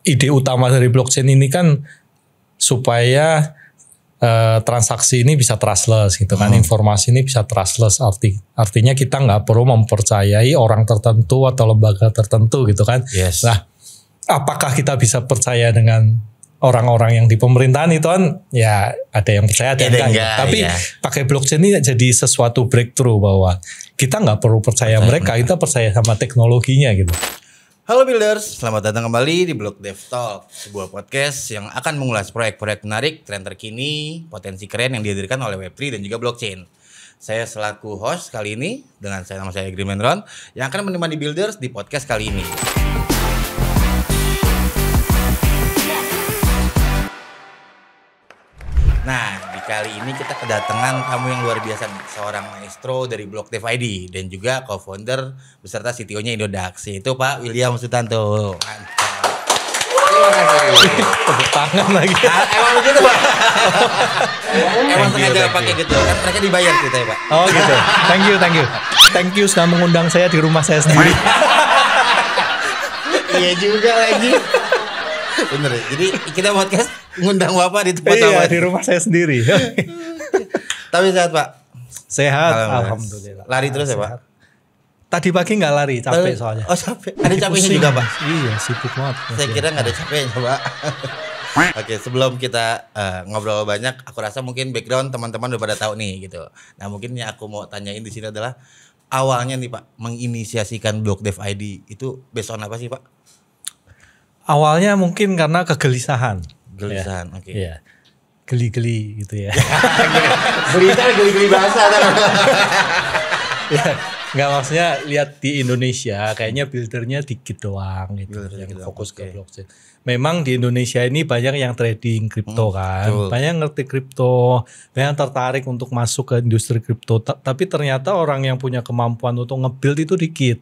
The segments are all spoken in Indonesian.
ide utama dari blockchain ini kan supaya transaksi ini bisa trustless gitu kan, informasi ini bisa trustless, artinya kita nggak perlu mempercayai orang tertentu atau lembaga tertentu gitu kan. Yes. Nah, apakah kita bisa percaya dengan orang-orang yang di pemerintahan itu kan, ya ada yang percaya ada yang enggak. Tapi pakai blockchain ini jadi sesuatu breakthrough bahwa kita nggak perlu percaya mereka, kita percaya sama teknologinya gitu. Halo Builders, selamat datang kembali di Blog Dev Talk, sebuah podcast yang akan mengulas proyek-proyek menarik, tren terkini, potensi keren yang dihadirkan oleh Web3 dan juga blockchain. Saya selaku host kali ini, dengan nama saya Green Man Ron, yang akan menemani Builders di podcast kali ini. Nah, di kali ini kita kedatangan tamu yang luar biasa, seorang maestro dari Block Dev ID dan juga co-founder beserta CTO-nya Indodax, yaitu Pak William Sutanto. Mantap. Terima kasih. Tepuk tangan lagi. Emang begitu, Pak? Emang sengaja pakai gitu. Kan mereka dibayar kita ya, Pak. Oh gitu. Thank you sudah mengundang saya di rumah saya sendiri. Iya juga lagi. Bener ya. Jadi kita podcast ngundang Bapak di tempat Iya, di rumah saya sendiri. Tapi sehat, Pak? Sehat, alhamdulillah. Lari terus ya, Pak? Tadi pagi nggak lari, capek soalnya. Oh, capek. Ada capeknya juga, Pak? Iya, sibuk banget. Saya kira nggak ada capeknya, Pak. Oke, sebelum kita ngobrol banyak, aku rasa mungkin background teman-teman udah pada tahu nih gitu. Nah, mungkin yang aku mau tanyain di sini adalah awalnya nih, Pak, menginisiasikan Block Dev ID itu based on apa sih, Pak? Awalnya mungkin karena kegelisahan. Gelisahan, ya. Oke. Iya. Geli-geli gitu ya. Geli-geli bahasa. Ya, nggak, maksudnya lihat di Indonesia kayaknya buildernya dikit doang gitu, yang fokus ke blockchain. Memang di Indonesia ini banyak yang trading kripto kan, banyak yang ngerti kripto, banyak yang tertarik untuk masuk ke industri kripto. Tapi ternyata orang yang punya kemampuan untuk nge-build itu dikit.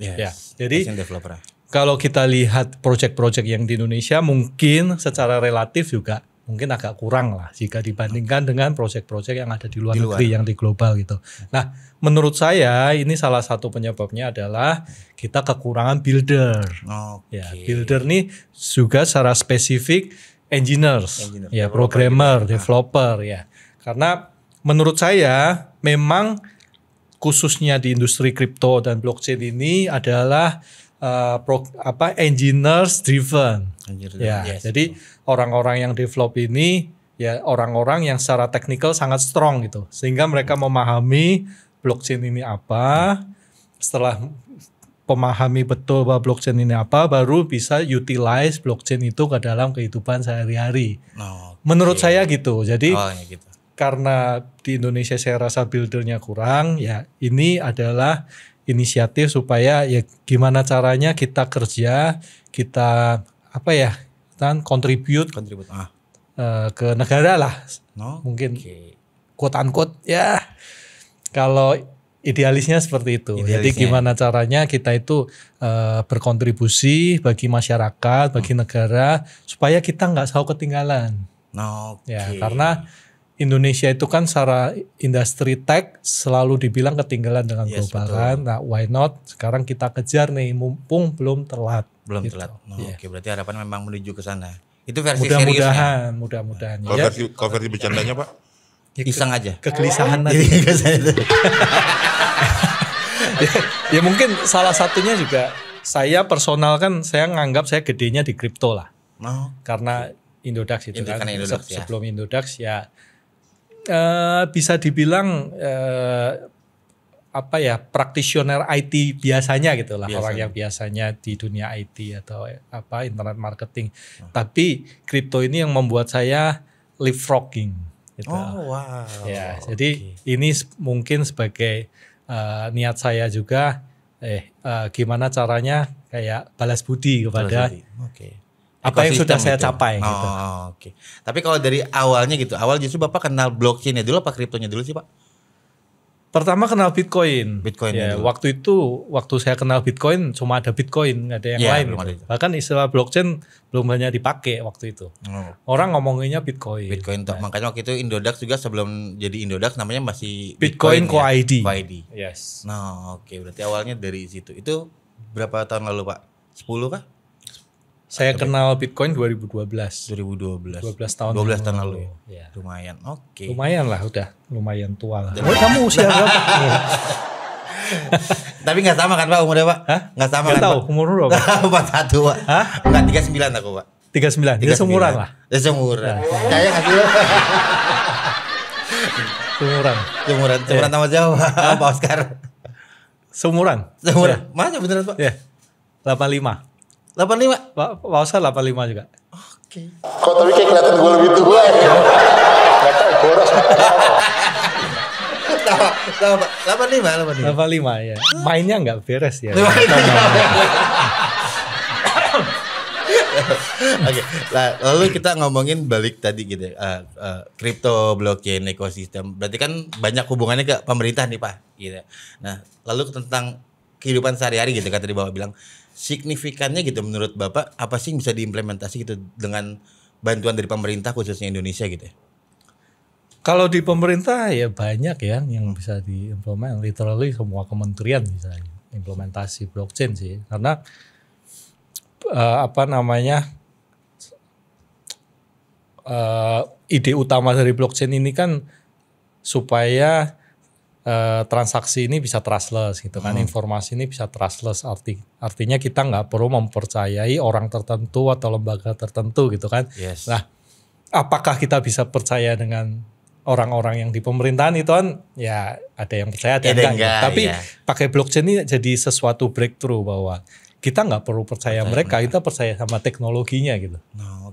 Yes. Ya, jadi developer. Kalau kita lihat project-project yang di Indonesia mungkin secara relatif juga mungkin agak kurang lah jika dibandingkan dengan project-project yang ada di luar negeri, yang di global gitu. Nah, menurut saya ini salah satu penyebabnya adalah kita kekurangan builder. Ya, builder nih juga secara spesifik engineers, ya, programmer, developer ya. Karena menurut saya memang khususnya di industri kripto dan blockchain ini adalah engineers driven. Ya, yes. Jadi orang-orang yang develop ini ya orang-orang yang secara teknikal sangat strong gitu. Sehingga mereka memahami blockchain ini apa. Setelah memahami betul bahwa blockchain ini apa, baru bisa utilize blockchain itu ke dalam kehidupan sehari-hari. Menurut saya gitu. Jadi gitu. Karena di Indonesia saya rasa buildernya kurang, ya ini adalah inisiatif supaya ya gimana caranya kita kerja, kita kan contribute ke negara lah, mungkin quote unquote ya, kalau idealisnya seperti itu. Jadi gimana caranya kita itu berkontribusi bagi masyarakat, bagi negara, supaya kita nggak selalu ketinggalan. Ya, karena Indonesia itu kan secara industri tech selalu dibilang ketinggalan dengan global kan. Nah, why not sekarang kita kejar nih mumpung belum telat. Gitu. Oke, berarti harapan memang menuju ke sana. Itu versi seriusnya. Mudah-mudahan. Kalau versi bercandanya, Pak? Iseng aja. Kegelisahan aja. Ya mungkin salah satunya juga saya personal kan, saya nganggap saya gedenya di kripto lah. Karena Indodax itu kan sebelum Indodax ya bisa dibilang praktisioner IT biasanya gitu lah, orang yang biasanya di dunia IT atau internet marketing. Tapi kripto ini yang membuat saya leapfrogging gitu. Ya, jadi ini mungkin sebagai niat saya juga gimana caranya kayak balas budi kepada apa yang sudah saya capai gitu. Oke. Tapi kalau dari awalnya gitu, awal justru Bapak kenal blockchain-nya dulu apa kriptonya dulu sih, Pak? Pertama kenal Bitcoin. Ya, waktu saya kenal Bitcoin cuma ada Bitcoin, nggak ada yang lain gitu. Bahkan istilah blockchain belum banyak dipakai waktu itu. Orang ngomonginnya Bitcoin. Makanya waktu itu Indodax juga sebelum jadi Indodax namanya masih Bitcoin Co ID. Yes. Berarti awalnya dari situ. Itu berapa tahun lalu, Pak? 10 kah? Saya kenal Bitcoin 2012. 2012. 12 tahun. 12 tahun lalu. Ya. Lumayan. Oke. Lumayan lah, udah lumayan tua lah. Kamu usia berapa? Tapi nggak sama kan Pak umurnya Pak? Hah? Nggak sama Nggak kan tahu, Pak? umur berapa? 41 Pak. Hah? Enggak 39 aku Pak. 39. Dia seumuran lah. Ya seumuran. Kayaknya nggak sih? Seumuran. Seumuran sama jauh Pak Oscar. Seumuran. Seumuran. Masa beneran Pak? Ya. 85. 85. Pak Oscar 85 juga. Oke. Kok tapi kayak kelihatan gue lebih tua ya? Gak tau, boros. Sama Pak. 85. 85 ya. Mainnya nggak beres ya. Oke, lalu kita ngomongin balik tadi gitu ya, crypto, blockchain, ekosistem. Berarti kan banyak hubungannya ke pemerintah nih Pak. Gitu. Nah, lalu tentang kehidupan sehari-hari gitu kan tadi Bapak bilang signifikannya gitu menurut Bapak apa sih yang bisa diimplementasi gitu dengan bantuan dari pemerintah khususnya Indonesia gitu ya? Kalau di pemerintah ya banyak ya yang bisa diimplement. Literally semua kementerian bisa implementasi blockchain sih. Karena ide utama dari blockchain ini kan supaya transaksi ini bisa trustless gitu kan, informasi ini bisa trustless, artinya kita nggak perlu mempercayai orang tertentu atau lembaga tertentu gitu kan. Yes. Nah, apakah kita bisa percaya dengan orang-orang yang di pemerintahan itu kan ya ada yang percaya ada yang enggak. Tapi pakai blockchain ini jadi sesuatu breakthrough bahwa kita nggak perlu percaya mereka, kita percaya sama teknologinya gitu.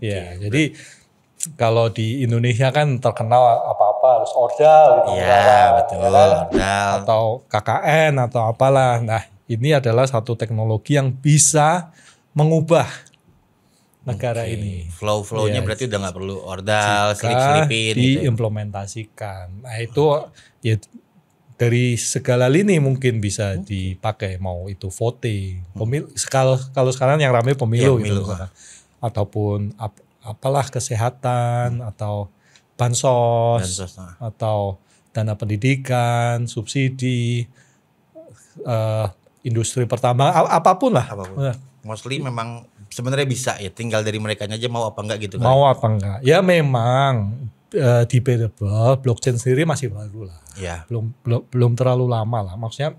Ya, jadi kalau di Indonesia kan terkenal apa-apa harus ordal gitu. Iya, betul. Ordal. Atau KKN atau apalah. Nah, ini adalah satu teknologi yang bisa mengubah negara ini. Flow-flownya berarti udah nggak perlu ordal, selip-selipin gitu. Diimplementasikan. Nah, itu ya dari segala lini mungkin bisa dipakai, mau itu voting, pemilu. Kalau sekarang yang ramai pemilu gitu. Ataupun apalah kesehatan atau bansos atau dana pendidikan, subsidi, industri pertambangan, apapun lah. Mostly memang sebenarnya bisa ya, tinggal dari mereka aja mau apa enggak gitu kan. Mau apa enggak. Ya memang debatable, blockchain sendiri masih baru lah. Ya. Belum terlalu lama lah. Maksudnya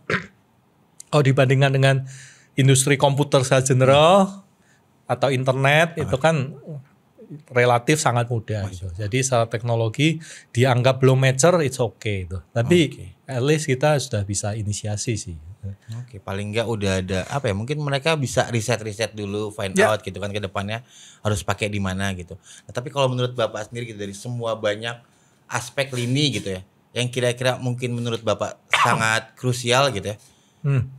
kalau dibandingkan dengan industri komputer secara general atau internet itu kan relatif sangat mudah gitu. Jadi secara teknologi dianggap belum mature, it's okay itu. Tapi at least kita sudah bisa inisiasi sih. Oke, paling enggak udah ada apa ya? Mungkin mereka bisa riset dulu, find out gitu kan ke depannya harus pakai di mana gitu. Nah, tapi kalau menurut Bapak sendiri gitu dari semua banyak aspek lini gitu ya, yang kira-kira mungkin menurut Bapak sangat krusial gitu ya.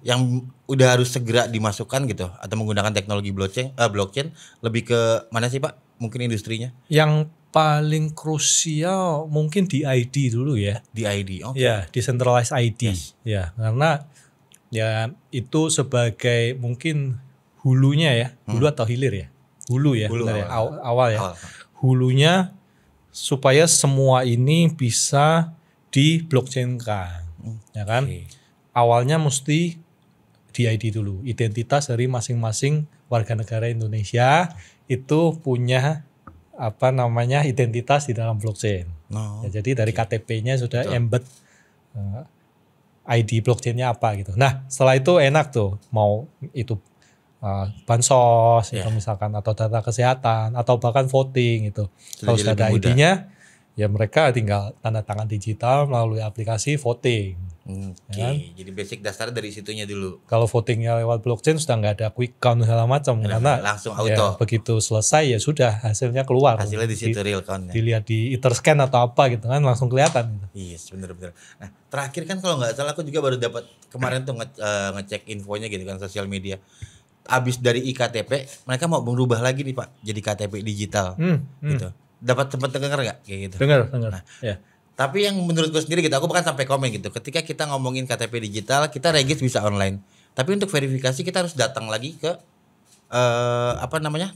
Yang udah harus segera dimasukkan gitu atau menggunakan teknologi blockchain lebih ke mana sih Pak? Mungkin industrinya? Yang paling krusial mungkin di ID dulu ya. Di ID, oke. Ya, decentralized ID. Yes. Ya, karena ya itu sebagai mungkin hulunya ya, hulu atau hilir ya? Hulu ya, awal ya. Hulunya supaya semua ini bisa di blockchain-kan, ya kan? Awalnya mesti di ID dulu, identitas dari masing-masing warga negara Indonesia itu punya identitas di dalam blockchain. Ya, jadi dari KTP-nya sudah embed ID blockchain-nya apa gitu. Nah, setelah itu enak tuh mau itu bansos itu misalkan atau data kesehatan atau bahkan voting itu. Kalau sudah ada ID-nya ya mereka tinggal tanda tangan digital melalui aplikasi voting. Jadi basic dasar dari situnya dulu. Kalau votingnya lewat blockchain sudah nggak ada quick count segala macam karena langsung auto. Ya, begitu selesai ya sudah hasilnya keluar. Hasilnya di situ real count. Dilihat di Etherscan atau apa gitu kan langsung kelihatan. Yes, bener-bener. Nah terakhir kan kalau nggak salah aku juga baru dapat kemarin tuh ngecek infonya gitu kan sosial media. Abis dari iktp mereka mau berubah lagi nih Pak jadi KTP digital gitu. Dapat sempat dengar nggak kayak gitu? Dengar. Nah, ya. Tapi yang menurutku sendiri gitu, aku bahkan sampai komen gitu. Ketika kita ngomongin KTP digital, kita regis bisa online. Tapi untuk verifikasi kita harus datang lagi ke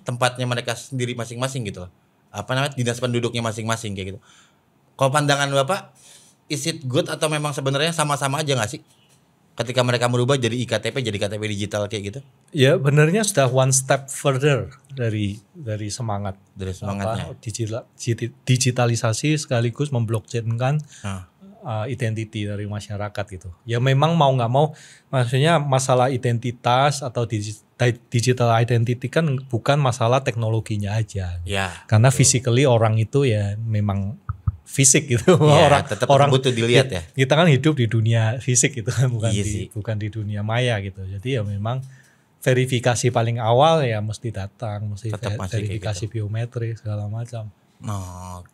tempatnya mereka sendiri masing-masing gitu loh. Dinas penduduknya masing-masing kayak gitu. Kalau pandangan Bapak, is it good atau memang sebenarnya sama-sama aja nggak sih? ketika mereka merubah jadi iktp jadi KTP digital kayak gitu? Ya benernya sudah one step further dari semangat. Dari semangatnya. Digitalisasi sekaligus memblockchain-kan identity dari masyarakat gitu. Ya memang mau nggak mau, maksudnya masalah identitas atau digital identity kan bukan masalah teknologinya aja. Ya. Karena physically orang itu ya memang fisik gitu. Ya, tetap butuh dilihat ya. Kita kan hidup di dunia fisik gitu kan, Iya bukan di dunia maya gitu. Jadi ya memang verifikasi paling awal ya mesti datang, mesti verifikasi gitu. Biometrik segala macam.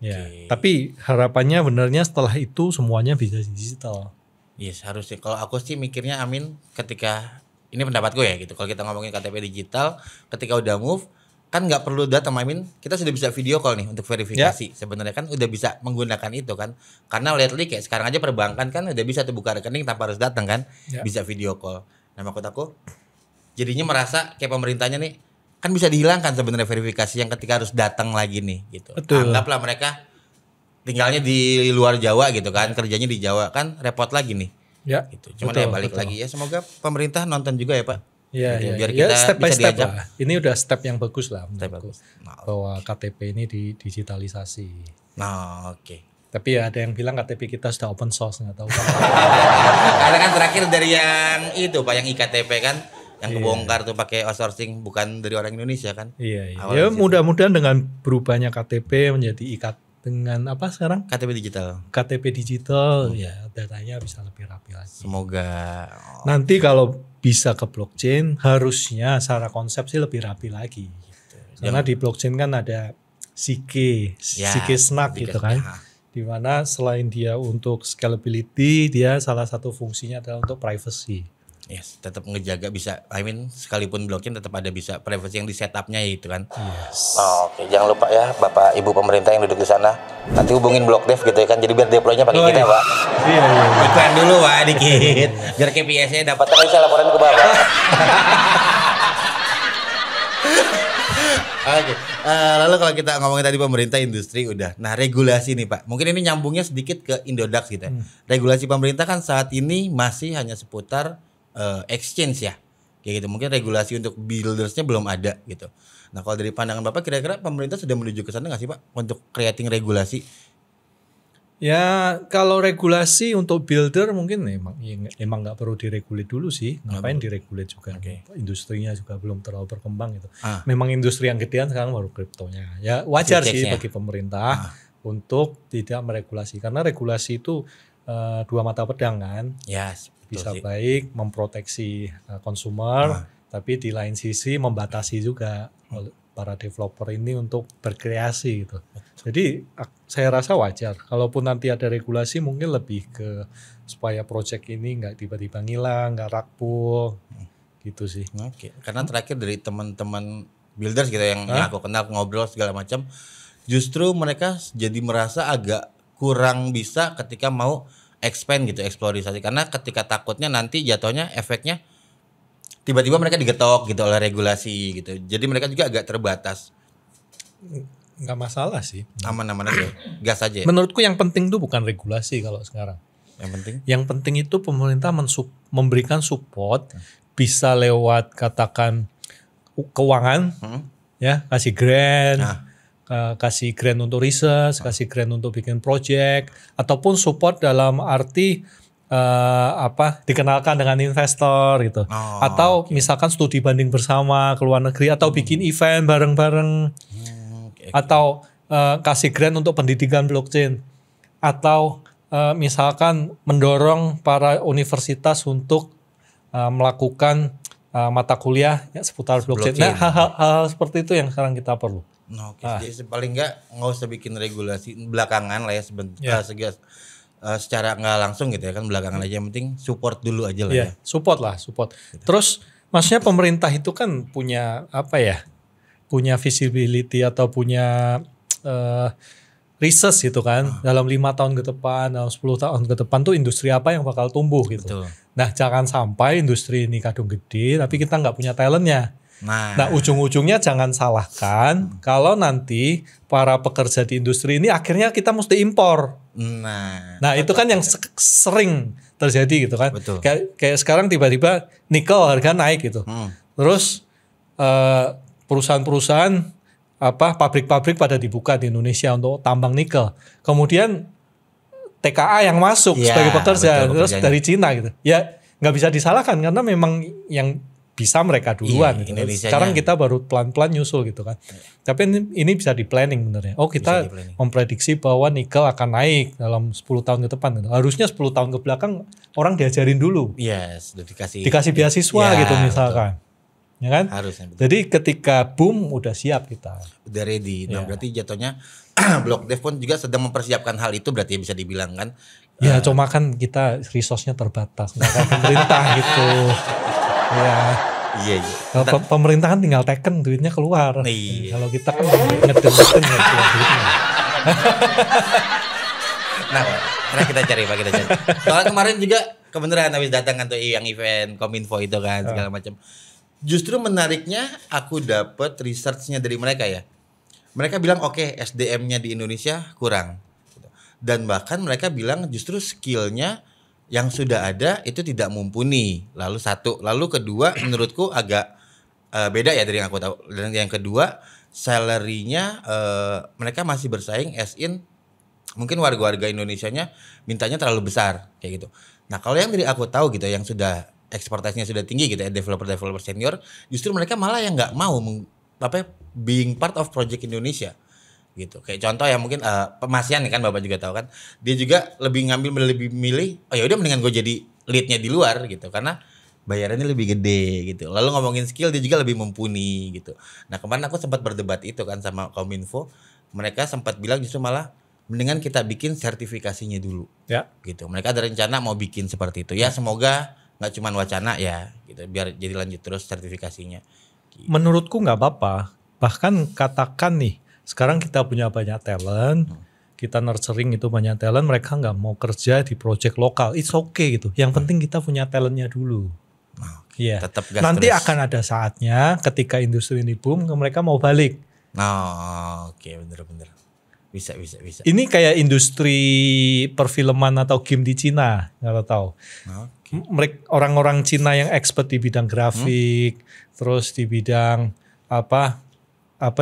Ya, tapi harapannya benernya setelah itu semuanya bisa digital. Yes, harusnya. Kalau aku sih mikirnya Amin ketika ini pendapatku ya gitu. Kalau kita ngomongin KTP digital, ketika udah move kan nggak perlu data, Amin. Kita sudah bisa video call nih untuk verifikasi. Sebenarnya kan udah bisa menggunakan itu kan. Karena lately kayak sekarang aja perbankan kan udah bisa tuh buka rekening tanpa harus datang kan. Bisa video call. Nah, maksud aku jadinya merasa kayak pemerintahnya nih kan bisa dihilangkan sebenarnya verifikasi yang ketika harus datang lagi nih gitu. Betul. Anggaplah mereka tinggalnya di luar Jawa gitu kan, kerjanya di Jawa kan repot lagi nih. Ya. Gitu. Cuman ya balik lagi ya, semoga pemerintah nonton juga ya, Pak. Iya, gitu, ya, biar kita step by bisa step diajak. lah. Ini udah step yang bagus lah Bagus. bahwa KTP ini digitalisasi. Nah, oke. Tapi ya ada yang bilang KTP kita sudah open source, nggak tahu. Karena kan terakhir dari yang itu Pak, yang iktp kan, yang kebongkar tuh pakai outsourcing, bukan dari orang Indonesia kan? Iya. Ya mudah-mudahan dengan berubahnya KTP menjadi dengan apa sekarang? KTP digital. KTP digital, ya datanya bisa lebih rapi lagi. Semoga. Nanti kalau bisa ke blockchain, harusnya secara konsep sih lebih rapi lagi. Gitu. Karena di blockchain kan ada Zk Snark gitu kan. Dimana selain dia untuk scalability, dia salah satu fungsinya adalah untuk privacy. Yes, tetap ngejaga bisa, sekalipun blockchain tetap ada bisa privacy yang di setupnya gitu kan. Yes. Oke, jangan lupa ya Bapak Ibu pemerintah yang duduk di sana, nanti hubungin BlockDev gitu ya kan, jadi biar deploy-nya pakai kita Pak. Iya. Iklan dulu Pak dikit, biar KPI-nya dapat, tapi bisa laporan ke Bapak. Oke, lalu kalau kita ngomongin tadi pemerintah, industri udah. Nah, regulasi nih Pak, mungkin ini nyambungnya sedikit ke Indodax gitu ya. Regulasi pemerintah kan saat ini masih hanya seputar exchange ya, kayak gitu. Mungkin regulasi untuk buildersnya belum ada gitu. Nah, kalau dari pandangan Bapak, kira-kira pemerintah sudah menuju ke sana nggak sih Pak untuk creating regulasi? Ya kalau regulasi untuk builder mungkin emang nggak perlu diregulate dulu sih. Ngapain diregulate juga? Industrinya juga belum terlalu berkembang gitu. Memang industri yang gedean sekarang baru kriptonya. Ya wajar sih bagi pemerintah untuk tidak meregulasi, karena regulasi itu dua mata pedang kan. Yes. Bisa baik memproteksi konsumer, tapi di lain sisi membatasi juga para developer ini untuk berkreasi gitu. Jadi saya rasa wajar. Kalaupun nanti ada regulasi, mungkin lebih ke supaya project ini nggak tiba-tiba ngilang, nggak rapuh, gitu sih. Oke. Karena terakhir dari teman-teman builders gitu yang aku kenal, ngobrol segala macam, justru mereka jadi merasa agak kurang bisa ketika mau expand gitu, eksplorisasi, karena ketika takutnya nanti jatuhnya efeknya tiba-tiba mereka digetok gitu oleh regulasi gitu, jadi mereka juga agak terbatas. Nggak masalah sih, aman-aman aja, gas aja. Menurutku yang penting tuh bukan regulasi kalau sekarang. Yang penting itu pemerintah memberikan support, bisa lewat katakan keuangan, ya kasih grant. Kasih grant untuk research, kasih grant untuk bikin project, ataupun support dalam arti dikenalkan dengan investor gitu, atau misalkan studi banding bersama ke luar negeri, atau bikin event bareng-bareng, atau kasih grant untuk pendidikan blockchain, atau misalkan mendorong para universitas untuk melakukan mata kuliah seputar blockchain. Nah, hal-hal seperti itu yang sekarang kita perlu. Jadi paling nggak usah bikin regulasi belakangan lah ya secara nggak langsung gitu ya kan, belakangan aja, yang penting support dulu aja lah ya. Support. Gitu. Terus maksudnya pemerintah itu kan punya punya visibility atau punya research gitu kan, dalam 5 tahun ke depan, dalam 10 tahun ke depan tuh industri apa yang bakal tumbuh gitu. Betul. Nah, jangan sampai industri ini kadung gede tapi kita nggak punya talentnya. Nah, ujung-ujungnya jangan salahkan kalau nanti para pekerja di industri ini akhirnya kita mesti impor. Nah itu kan yang sering terjadi gitu kan. Betul. Kayak sekarang tiba-tiba nikel harga naik gitu. Terus perusahaan-perusahaan pabrik-pabrik pada dibuka di Indonesia untuk tambang nikel. Kemudian TKA yang masuk sebagai pekerja terus dari Cina gitu. Ya nggak bisa disalahkan karena memang yang bisa mereka duluan gitu. Sekarang kita baru pelan-pelan nyusul gitu kan. Tapi ini bisa di planning benernya. Kita memprediksi bahwa nikel akan naik dalam 10 tahun ke depan gitu. Harusnya 10 tahun ke belakang orang diajarin dulu. Dikasih beasiswa gitu misalkan. Betul. Ya kan? Harusnya. Betul. Jadi ketika boom udah siap kita. Udah ready. Nah, berarti jatuhnya Blok Dev pun juga sedang mempersiapkan hal itu berarti bisa dibilang kan. Ya cuma kan kita resource-nya terbatas. Nggak kayak pemerintah gitu. Iya. Kalau pemerintah kan tinggal teken duitnya keluar. Kalau kita kan ngeden nggak keluar duitnya. Nah, kita cari. Soalnya kemarin juga kebenaran habis datang kan tuh yang event Kominfo itu kan segala macam. Justru menariknya aku dapat research-nya dari mereka ya. Mereka bilang SDM-nya di Indonesia kurang. Dan bahkan mereka bilang justru skillnya yang sudah ada itu tidak mumpuni. Lalu kedua menurutku agak beda ya dari yang aku tahu. Dan yang kedua salary-nya mereka masih bersaing as in mungkin warga-warga Indonesianya mintanya terlalu besar kayak gitu. Nah kalau yang dari aku tahu gitu yang sudah expertise-nya sudah tinggi gitu ya developer senior justru mereka malah yang nggak mau being part of project Indonesia. Gitu. Kayak contoh ya mungkin Masian kan Bapak juga tahu kan. Dia juga lebih milih ya udah mendingan gue jadi leadnya di luar gitu karena bayarannya lebih gede gitu. Lalu ngomongin skill dia juga lebih mumpuni gitu. Nah, kemarin aku sempat berdebat itu kan sama Kominfo. Mereka sempat bilang justru malah mendingan kita bikin sertifikasinya dulu. Ya. Gitu. Mereka ada rencana mau bikin seperti itu. Ya semoga enggak cuma wacana ya gitu biar jadi lanjut terus sertifikasinya. Gitu. Menurutku enggak apa-apa. Bahkan katakan nih sekarang kita punya banyak talent, kita nurturing itu banyak talent, mereka nggak mau kerja di project lokal, it's okay gitu. Yang penting kita punya talentnya dulu. Tetap gas nanti terus. Akan ada saatnya ketika industri ini boom, mereka mau balik. Bener. Bisa. Ini kayak industri perfilman atau game di Cina, nggak tahu. Mereka orang-orang Cina yang expert di bidang grafik, terus di bidang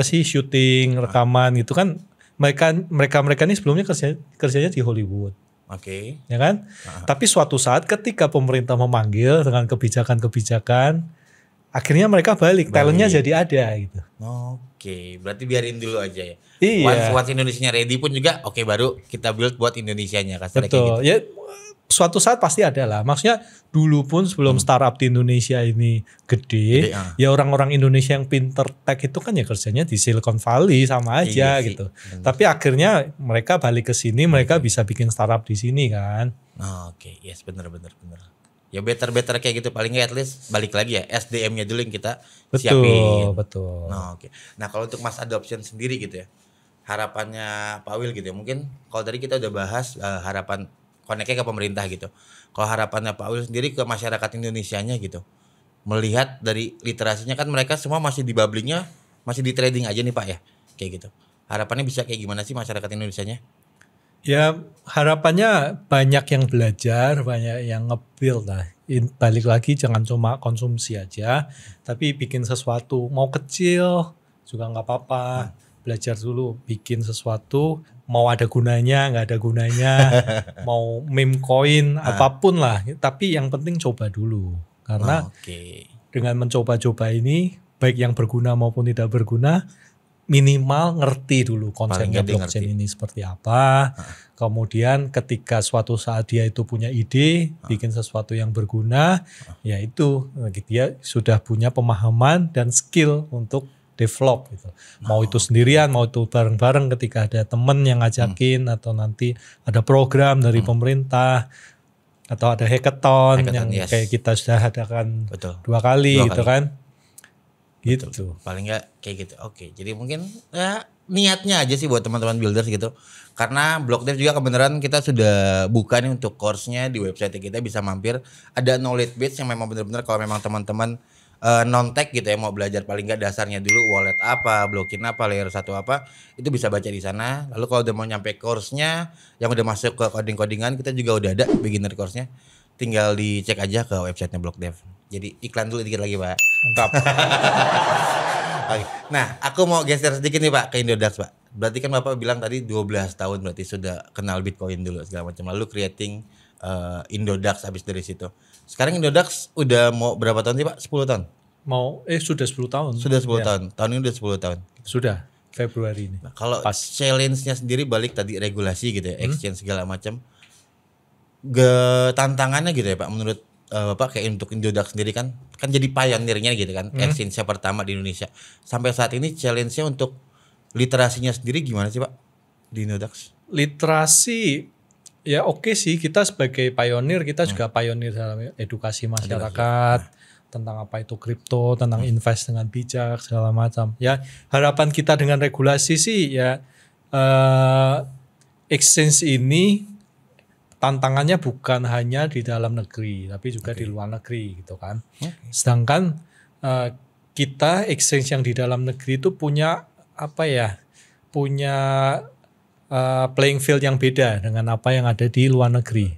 syuting, rekaman gitu kan mereka ini sebelumnya kerjanya di Hollywood. Ya kan? Tapi suatu saat ketika pemerintah memanggil dengan kebijakan akhirnya mereka balik. Talentnya jadi ada gitu. Berarti biarin dulu aja ya. Iya. Once Indonesianya ready pun juga baru kita build buat Indonesianya kan. Betul. Gitu. Ya suatu saat pasti ada lah. Maksudnya dulu pun sebelum startup di Indonesia ini gede ya orang-orang Indonesia yang pinter tech itu kan ya kerjanya di Silicon Valley sama aja gitu. Tapi akhirnya mereka balik ke sini, mereka bisa bikin startup di sini kan. Yes, bener. Ya better kayak gitu paling nggak at least balik lagi ya SDM-nya dulu yang kita siapin. Betul. Nah kalau untuk mass adoption sendiri gitu ya harapannya Pak Wil gitu ya mungkin kalau tadi kita udah bahas harapan koneknya ke pemerintah gitu. Kalau harapannya Pak Wil sendiri ke masyarakat Indonesianya gitu. Melihat dari literasinya kan mereka semua masih di bubblingnya, masih di trading aja nih Pak ya. Kayak gitu. Harapannya bisa kayak gimana sih masyarakat Indonesianya? Ya harapannya banyak yang belajar, banyak yang nge-build lah. Balik lagi jangan cuma konsumsi aja, tapi bikin sesuatu. Mau kecil juga gak apa-apa. Belajar dulu, bikin sesuatu. Mau ada gunanya, nggak ada gunanya, mau meme coin, apapun lah. Tapi yang penting coba dulu. Karena dengan mencoba-coba ini, baik yang berguna maupun tidak berguna, minimal ngerti dulu konsepnya blockchain ini seperti apa. Kemudian ketika suatu saat dia itu punya ide, bikin sesuatu yang berguna, ya itu dia sudah punya pemahaman dan skill untuk develop gitu. Mau itu sendirian, mau itu bareng-bareng ketika ada temen yang ngajakin atau nanti ada program dari pemerintah atau ada hackathon yang kayak kita sudah adakan 2 kali gitu kan. Gitu. Paling enggak kayak gitu. Jadi mungkin ya niatnya aja sih buat teman-teman builders gitu. Karena Blok Dev juga kebenaran kita sudah buka nih untuk course-nya di website kita bisa mampir. Ada knowledge base yang memang benar-benar kalau memang teman-teman non-tech gitu ya, mau belajar paling nggak dasarnya dulu wallet apa, blockchain apa, layer 1 apa, itu bisa baca di sana. Lalu kalau udah mau nyampe course-nya yang udah masuk ke coding-codingan, kita juga udah ada beginner course-nya. Tinggal dicek aja ke websitenya BlockDev. Jadi iklan dulu dikit lagi, Pak. Mantap. Oke. Nah, aku mau geser sedikit nih Pak ke Indodax Pak. Berarti kan Bapak bilang tadi 12 tahun berarti sudah kenal Bitcoin dulu segala macam. Lalu creating Indodax habis dari situ. Sekarang Indodax udah mau berapa tahun sih Pak? 10 tahun? Sudah 10 tahun. Sudah 10 tahun. Tahun ini udah 10 tahun. Sudah, Februari ini. Nah, kalau challenge-nya sendiri balik tadi regulasi gitu ya, exchange segala macam. Tantangannya gitu ya Pak menurut Bapak kayak untuk Indodax sendiri kan jadi pionirnya gitu kan, exchange pertama di Indonesia. Sampai saat ini challenge-nya untuk literasinya sendiri gimana sih Pak di Indodax? Literasi ya oke sih, kita sebagai pionir kita juga pionir dalam edukasi masyarakat tentang apa itu kripto, tentang invest dengan bijak segala macam. Ya harapan kita dengan regulasi sih ya exchange ini tantangannya bukan hanya di dalam negeri tapi juga di luar negeri gitu kan. Sedangkan kita exchange yang di dalam negeri itu punya punya playing field yang beda dengan apa yang ada di luar negeri.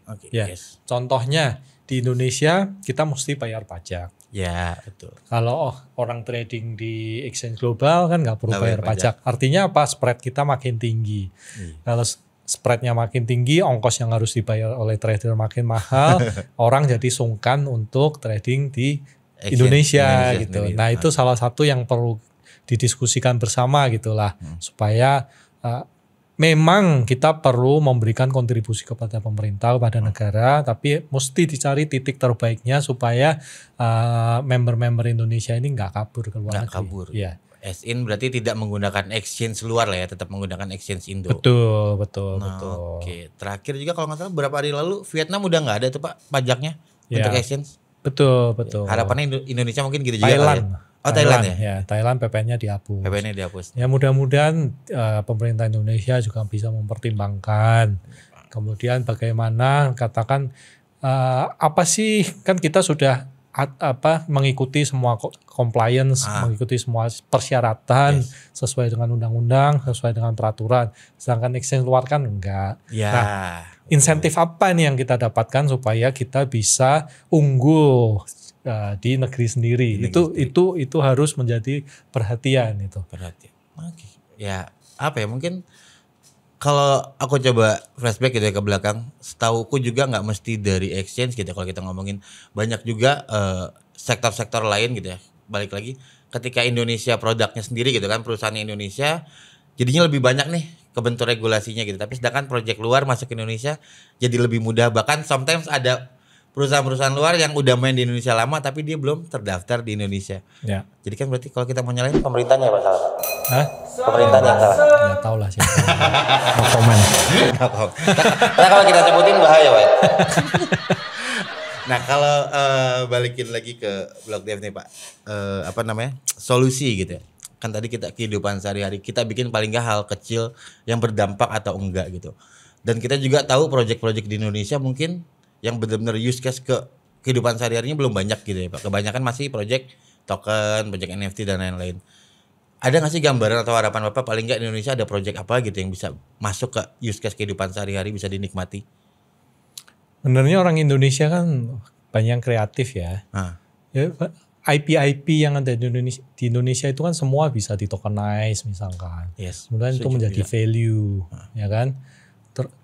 Contohnya di Indonesia kita mesti bayar pajak. Ya betul. Kalau orang trading di exchange global kan nggak perlu bayar pajak. Artinya apa? Spread kita makin tinggi. Kalau spreadnya makin tinggi, ongkos yang harus dibayar oleh trader makin mahal, orang jadi sungkan untuk trading di Indonesia gitu. Sendiri. Nah itu salah satu yang perlu didiskusikan bersama gitulah, supaya memang kita perlu memberikan kontribusi kepada pemerintah, kepada negara, tapi mesti dicari titik terbaiknya supaya member-member Indonesia ini nggak kabur ke luar negeri. Kabur. Ya. SIN berarti tidak menggunakan exchange luar lah ya, tetap menggunakan exchange Indo. Betul. Oke. Terakhir juga kalau nggak salah beberapa hari lalu Vietnam udah nggak ada tuh Pak pajaknya untuk exchange. Betul. Harapannya Indonesia mungkin gitu Thailand. juga. Thailand ya? Ya, Thailand PPN-nya dihapus. PPN-nya dihapus. Ya mudah-mudahan pemerintah Indonesia juga bisa mempertimbangkan. Kemudian bagaimana katakan apa sih, kan kita sudah mengikuti semua compliance, mengikuti semua persyaratan sesuai dengan undang-undang, sesuai dengan peraturan. Sedangkan exchange luar kan enggak. Nah, insentif apa nih yang kita dapatkan supaya kita bisa unggul di negeri sendiri? Itu harus menjadi perhatian itu. Ya, mungkin kalau aku coba flashback gitu ya ke belakang, setauku juga nggak mesti dari exchange gitu. Kalau kita ngomongin banyak juga sektor-sektor lain gitu ya. Balik lagi, ketika Indonesia produknya sendiri gitu kan, perusahaannya Indonesia, jadinya lebih banyak nih kebentuk regulasinya gitu. Tapi sedangkan project luar masuk ke Indonesia jadi lebih mudah. Bahkan sometimes ada perusahaan-perusahaan luar yang udah main di Indonesia lama tapi dia belum terdaftar di Indonesia. Ya. Jadi kan berarti kalau kita mau nyalain pemerintahnya Pak salah. Hah? Pemerintahnya yang salah. Nggak tahu lah siapa. No comment. Nah kalau kita sebutin bahaya Pak. Nah kalau balikin lagi ke BlockDev nih Pak, solusi gitu ya. Kan tadi kita kehidupan sehari-hari kita bikin paling nggak hal kecil yang berdampak atau enggak gitu. Dan kita juga tahu project-project di Indonesia mungkin yang benar-benar use case ke kehidupan sehari-harinya belum banyak gitu ya Pak. Kebanyakan masih project token, project NFT dan lain-lain. Ada nggak sih gambaran atau harapan Bapak paling nggak di Indonesia ada project apa gitu yang bisa masuk ke use case kehidupan sehari-hari bisa dinikmati? Benernya orang Indonesia kan banyak yang kreatif ya. Ya IP yang ada di Indonesia itu kan semua bisa ditokenize misalkan. Kemudian itu menjadi value, ya kan.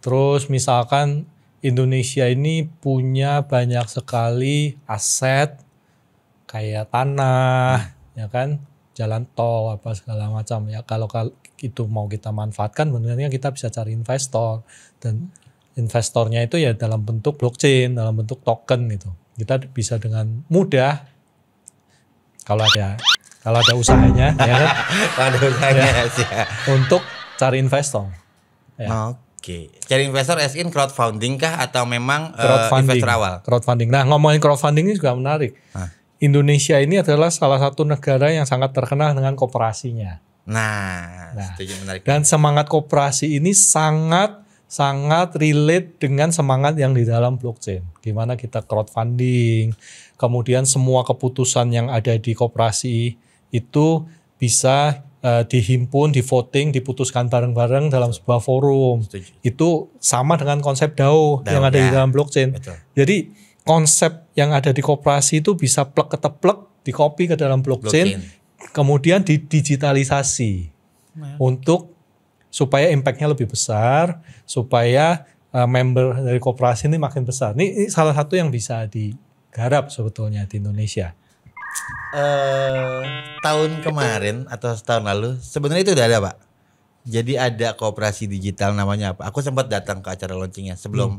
Terus misalkan Indonesia ini punya banyak sekali aset kayak tanah, ya kan, jalan tol apa segala macam ya. Kalau itu mau kita manfaatkan, sebenarnya kita bisa cari investor, dan investornya itu ya dalam bentuk blockchain, dalam bentuk token gitu. Kita bisa dengan mudah kalau ada usahanya, ya kan, ada usahanya ya, untuk cari investor. Ya. Oke, cari investor as in crowdfunding kah atau memang investor awal? Crowdfunding. Nah, ngomongin crowdfunding ini juga menarik. Indonesia ini adalah salah satu negara yang sangat terkenal dengan koperasinya. Nah, setuju, menarik. Dan semangat koperasi ini sangat sangat relate dengan semangat yang di dalam blockchain. Gimana kita crowdfunding, kemudian semua keputusan yang ada di koperasi itu bisa dihimpun, di voting, diputuskan bareng-bareng dalam sebuah forum. Setuju. Itu sama dengan konsep DAO yang ada di dalam blockchain. Betul. Jadi konsep yang ada di koperasi itu bisa plek-keteplek, di-copy ke dalam blockchain, kemudian didigitalisasi untuk supaya impact-nya lebih besar, supaya member dari koperasi ini makin besar. Ini salah satu yang bisa digarap sebetulnya di Indonesia. Tahun kemarin atau setahun lalu sebenarnya itu udah ada, Pak. Jadi ada koperasi digital namanya apa? Aku sempat datang ke acara launchingnya sebelum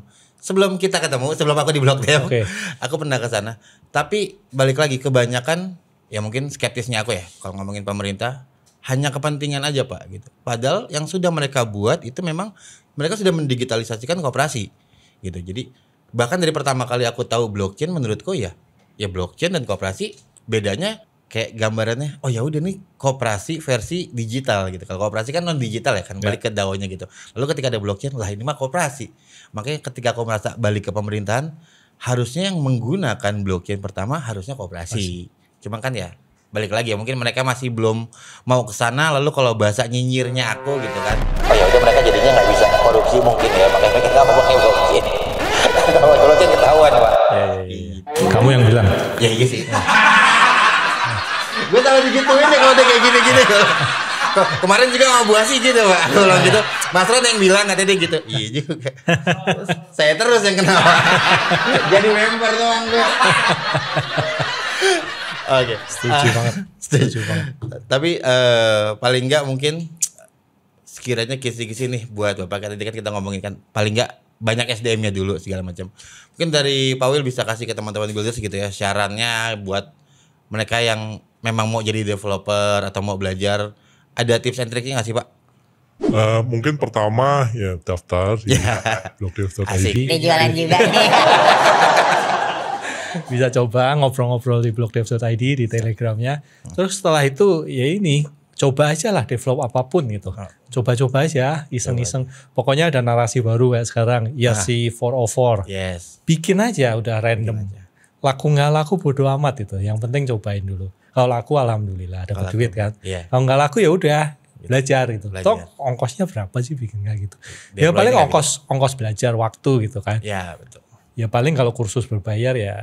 kita ketemu, sebelum aku di Blok Dev. Okay. Aku pernah ke sana. Tapi balik lagi kebanyakan ya mungkin skeptisnya aku ya kalau ngomongin pemerintah hanya kepentingan aja, Pak, gitu. Padahal yang sudah mereka buat itu memang mereka sudah mendigitalisasikan koperasi gitu. Jadi bahkan dari pertama kali aku tahu blockchain menurutku ya blockchain dan koperasi bedanya kayak gambarannya, oh ya udah nih koperasi versi digital gitu. Kalau koperasi kan non digital ya kan, balik ke DAO-nya gitu. Lalu ketika ada blockchain, lah ini mah koperasi. Makanya ketika aku merasa balik ke pemerintahan, harusnya yang menggunakan blockchain pertama harusnya koperasi. Cuma kan ya balik lagi ya, mungkin mereka masih belum mau ke sana. Lalu kalau bahasa nyinyirnya aku gitu kan, oh ya udah mereka jadinya nggak bisa korupsi mungkin ya, makanya mereka nggak mau pakai blockchain. Kalau blockchain ketahuan, Pak. Kamu yang bilang. Ya iya sih. Gue selalu digituin ya kalau udah kayak gini-gini. Kemarin juga sama Bu Asi gitu, Pak. Kalau gitu, Mas Ron yang bilang katanya dia gitu. Iya juga. Saya terus yang kenal. Jadi member doang gue. Oke. Setuju banget. Setuju banget. Tapi paling enggak mungkin sekiranya kisi-kisi nih buat Bapak, tadi kan kita ngomongin kan paling enggak banyak SDM-nya dulu segala macam. Mungkin dari Pak Will bisa kasih ke teman-teman builders gitu ya, syaratnya buat mereka yang memang mau jadi developer atau mau belajar, ada tips and triknya nggak sih, Pak? Mungkin pertama ya daftar di blogdev.id. Ini jualan juga nih. Bisa coba ngobrol-ngobrol di blogdev.id di Telegramnya. Terus setelah itu ya ini coba aja lah develop apapun gitu. Coba-coba aja, iseng-iseng. Pokoknya ada narasi baru kayak sekarang, YASI 404. Yes. Bikin aja udah random. Laku nggak laku bodo amat itu. Yang penting cobain dulu. Kalau laku alhamdulillah dapat duit kan. Iya. Kalau nggak laku ya udah belajar gitu. Toh ongkosnya berapa sih bikin kayak gitu? Ya paling ongkos belajar waktu gitu kan. Ya betul. Ya paling kalau kursus berbayar ya,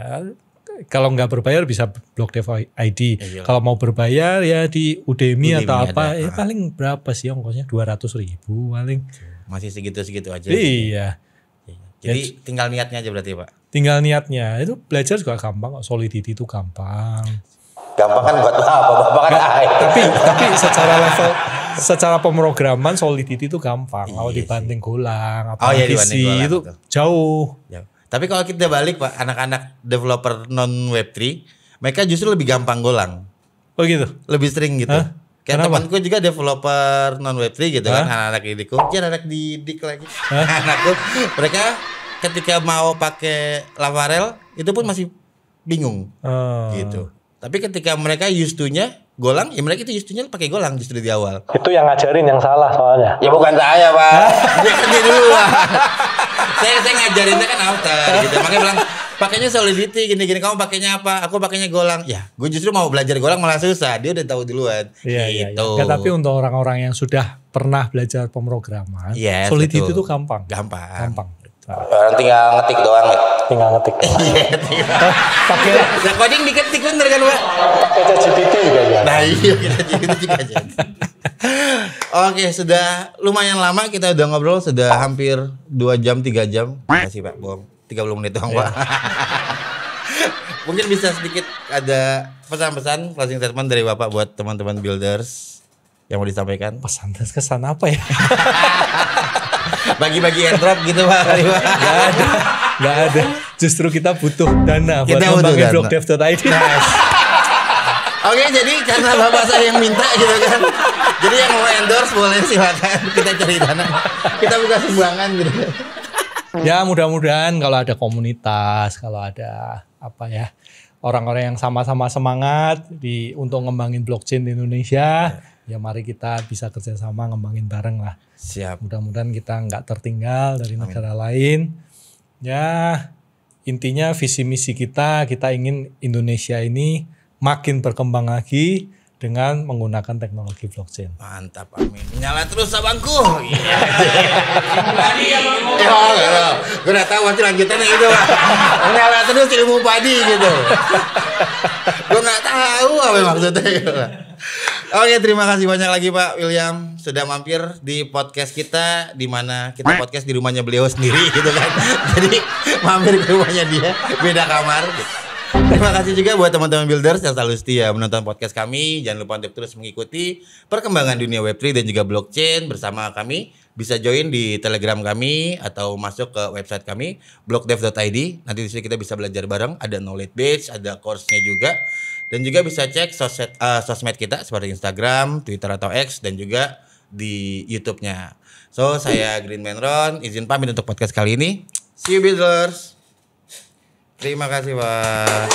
kalau nggak berbayar bisa Blogdev ID. Kalau mau berbayar ya di Udemy atau apa, ya paling berapa sih ongkosnya? 200.000 paling. Masih segitu-segitu aja. Iya. Jadi tinggal niatnya aja berarti, Pak. Tinggal niatnya. Itu belajar juga gampang kok. Solidity itu gampang. Gampang kan buat apa? Bapak kan tapi secara pemrograman Solidity itu gampang. Kalau dibanding Golang, dibanding Golang, itu betul. Jauh. Tapi kalau kita balik, Pak, anak-anak developer non Web3, mereka justru lebih gampang Golang. Oh gitu? Lebih sering gitu. Kayak temanku juga developer non Web3 gitu kan, anak-anak didikku. Ya anak didik lagi. Anakku, mereka ketika mau pakai Laravel itu pun masih bingung. Gitu. Tapi ketika mereka used to-nya Golang, ya mereka itu used to-nya pakai Golang justru di awal. Itu yang ngajarin yang salah soalnya. Ya bukan saya, Pak. Dia kerja dulu, Pak. saya ngajarinnya kan outer gitu. Makanya bilang pakainya Solidity gini-gini, kamu pakainya apa? Aku pakainya Golang. Ya, gue justru mau belajar Golang malah susah. Dia udah tahu duluan. Iya, gitu. Ya, tapi untuk orang-orang yang sudah pernah belajar pemrograman, Solidity itu gampang. Gampang. Orang tinggal ngetik doang ya. Tinggal ngetik. Pakai coding diketik bener kan, Pak? Pakai ChatGPT juga ya. Nah, iya kita juga aja. Oke, sudah lumayan lama kita udah ngobrol, sudah hampir 2 jam 3 jam. Makasih, Pak. Bohong. 30 menit doang, Pak. Mungkin bisa sedikit ada pesan-pesan closing statement dari Bapak buat teman-teman builders yang mau disampaikan. Pesan kesan apa ya? Bagi-bagi airdrop gitu, Pak. Gak ada. Justru kita butuh dana buat ngembangin blogdev.id. Oke, jadi karena Bapak saya yang minta gitu kan. Jadi yang mau endorse boleh silakan, kita cari dana. Kita buka sumbangan gitu. Ya mudah-mudahan kalau ada komunitas, kalau ada apa ya, orang-orang yang sama-sama semangat untuk ngembangin blockchain di Indonesia, ya mari kita bisa kerjasama ngembangin bareng lah. Siap. Mudah-mudahan kita nggak tertinggal dari negara lain. Ya intinya visi misi kita ingin Indonesia ini makin berkembang lagi dengan menggunakan teknologi blockchain. Mantap, amin. Nyala terus abangku. Iya. Ya, gue udah tahu pasti lanjutannya itu. Nyala terus ilmu padi gitu. Gue nggak tahu apa maksudnya. Oke, terima kasih banyak lagi Pak William sudah mampir di podcast kita, di mana kita podcast di rumahnya beliau sendiri gitu kan. Jadi mampir ke rumahnya dia, beda kamar gitu. Terima kasih juga buat teman-teman builders yang selalu setia menonton podcast kami. Jangan lupa untuk terus mengikuti perkembangan dunia Web3 dan juga blockchain bersama kami. Bisa join di Telegram kami atau masuk ke website kami blockdev.id. Nanti di sini kita bisa belajar bareng, ada knowledge base, ada course-nya juga. Dan juga bisa cek sosmed kita seperti Instagram, Twitter atau X dan juga di YouTube-nya. So, saya Green Man Ron, izin pamit untuk podcast kali ini. See you builders. Terima kasih, Pak.